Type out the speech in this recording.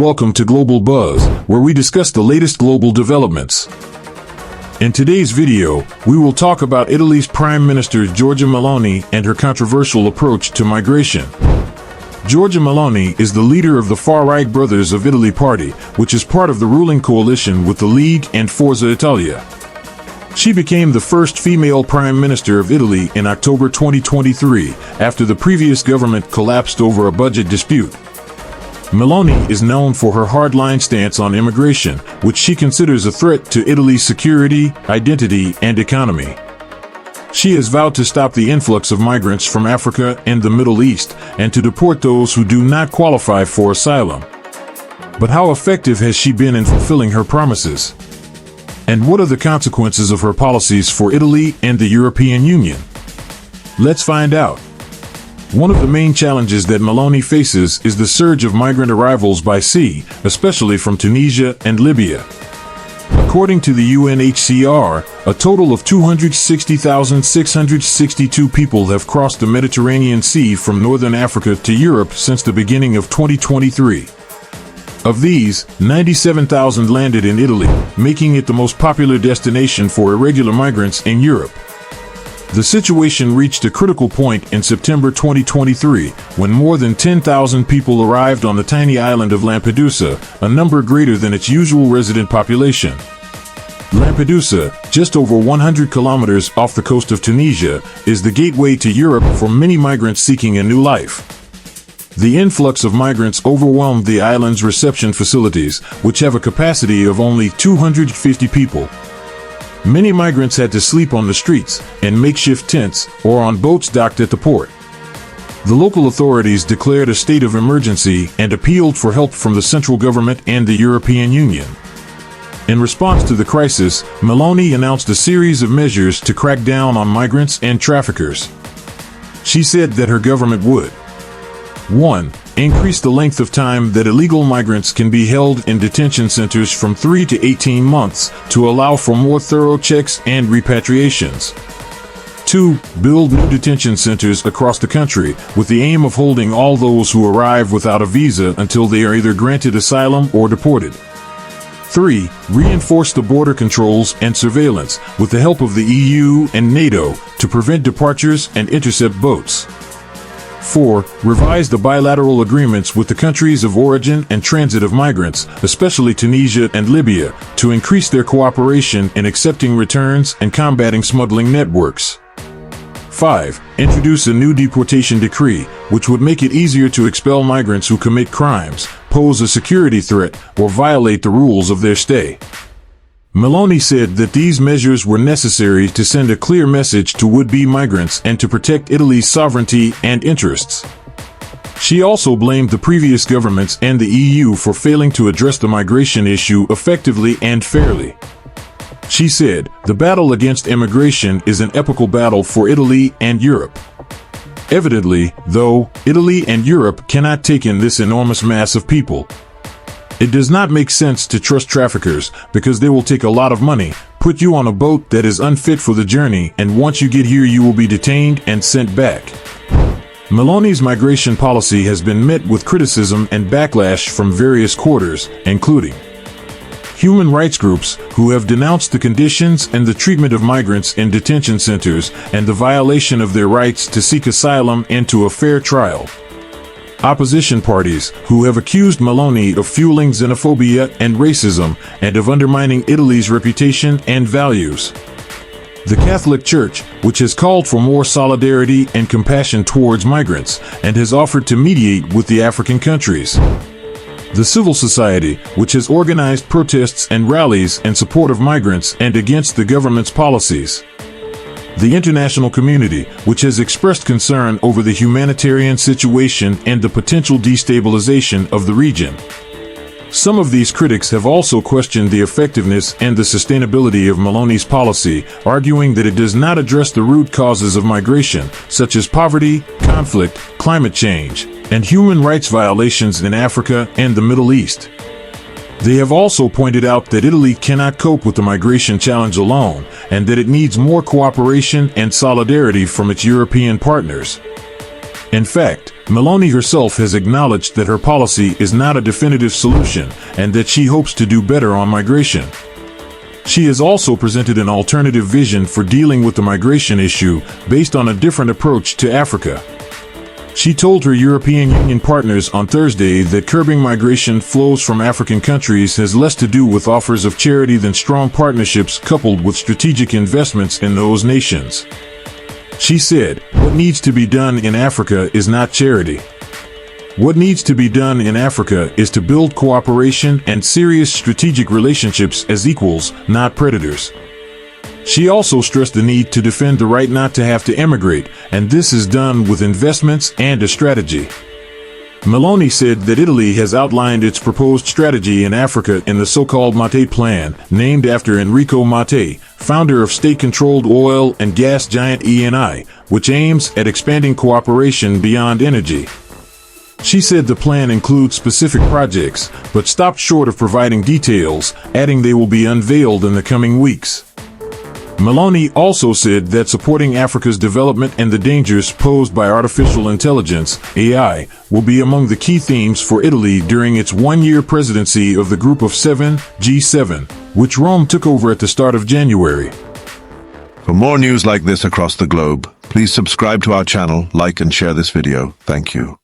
Welcome to Global Buzz, where we discuss the latest global developments. In today's video, we will talk about Italy's Prime Minister Giorgia Meloni and her controversial approach to migration. Giorgia Meloni is the leader of the far-right Brothers of Italy party, which is part of the ruling coalition with the League and Forza Italia. She became the first female Prime Minister of Italy in October 2023, after the previous government collapsed over a budget dispute. Meloni is known for her hardline stance on immigration, which she considers a threat to Italy's security, identity, and economy. She has vowed to stop the influx of migrants from Africa and the Middle East, and to deport those who do not qualify for asylum. But how effective has she been in fulfilling her promises? And what are the consequences of her policies for Italy and the European Union? Let's find out. One of the main challenges that Meloni faces is the surge of migrant arrivals by sea, especially from Tunisia and Libya. According to the UNHCR, a total of 260,662 people have crossed the Mediterranean Sea from northern Africa to Europe since the beginning of 2023. Of these, 97,000 landed in Italy, making it the most popular destination for irregular migrants in Europe. The situation reached a critical point in September 2023, when more than 10,000 people arrived on the tiny island of Lampedusa, a number greater than its usual resident population. Lampedusa, just over 100 kilometers off the coast of Tunisia, is the gateway to Europe for many migrants seeking a new life. The influx of migrants overwhelmed the island's reception facilities, which have a capacity of only 250 people. Many migrants had to sleep on the streets, in makeshift tents, or on boats docked at the port. The local authorities declared a state of emergency and appealed for help from the central government and the European Union. In response to the crisis, Meloni announced a series of measures to crack down on migrants and traffickers. She said that her government would 1. Increase the length of time that illegal migrants can be held in detention centers from 3 to 18 months to allow for more thorough checks and repatriations. 2. Build new detention centers across the country with the aim of holding all those who arrive without a visa until they are either granted asylum or deported. 3. Reinforce the border controls and surveillance with the help of the EU and NATO to prevent departures and intercept boats. 4. Revise the bilateral agreements with the countries of origin and transit of migrants, especially Tunisia and Libya, to increase their cooperation in accepting returns and combating smuggling networks. 5. Introduce a new deportation decree, which would make it easier to expel migrants who commit crimes, pose a security threat, or violate the rules of their stay. Meloni said that these measures were necessary to send a clear message to would-be migrants and to protect Italy's sovereignty and interests. She also blamed the previous governments and the EU for failing to address the migration issue effectively and fairly. She said, "The battle against immigration is an epical battle for Italy and Europe." Evidently, though, Italy and Europe cannot take in this enormous mass of people. It does not make sense to trust traffickers because they will take a lot of money, put you on a boat that is unfit for the journey, and once you get here you will be detained and sent back. Meloni's migration policy has been met with criticism and backlash from various quarters, including human rights groups, who have denounced the conditions and the treatment of migrants in detention centers and the violation of their rights to seek asylum and to a fair trial. Opposition parties, who have accused Meloni of fueling xenophobia and racism and of undermining Italy's reputation and values. The Catholic Church, which has called for more solidarity and compassion towards migrants and has offered to mediate with the African countries. The civil society, which has organized protests and rallies in support of migrants and against the government's policies. The international community, which has expressed concern over the humanitarian situation and the potential destabilization of the region. Some of these critics have also questioned the effectiveness and the sustainability of Meloni's policy, arguing that it does not address the root causes of migration, such as poverty, conflict, climate change, and human rights violations in Africa and the Middle East. They have also pointed out that Italy cannot cope with the migration challenge alone, and that it needs more cooperation and solidarity from its European partners. In fact, Meloni herself has acknowledged that her policy is not a definitive solution and that she hopes to do better on migration. She has also presented an alternative vision for dealing with the migration issue based on a different approach to Africa. She told her European Union partners on Thursday that curbing migration flows from African countries has less to do with offers of charity than strong partnerships coupled with strategic investments in those nations. She said, "What needs to be done in Africa is not charity. What needs to be done in Africa is to build cooperation and serious strategic relationships as equals, not predators." She also stressed the need to defend the right not to have to emigrate, and this is done with investments and a strategy. Meloni said that Italy has outlined its proposed strategy in Africa in the so-called Mattei Plan, named after Enrico Mattei, founder of state-controlled oil and gas giant Eni, which aims at expanding cooperation beyond energy. She said the plan includes specific projects, but stopped short of providing details, adding they will be unveiled in the coming weeks. Meloni also said that supporting Africa's development and the dangers posed by artificial intelligence, AI, will be among the key themes for Italy during its one-year presidency of the Group of Seven, G7, which Rome took over at the start of January. For more news like this across the globe, please subscribe to our channel, like and share this video. Thank you.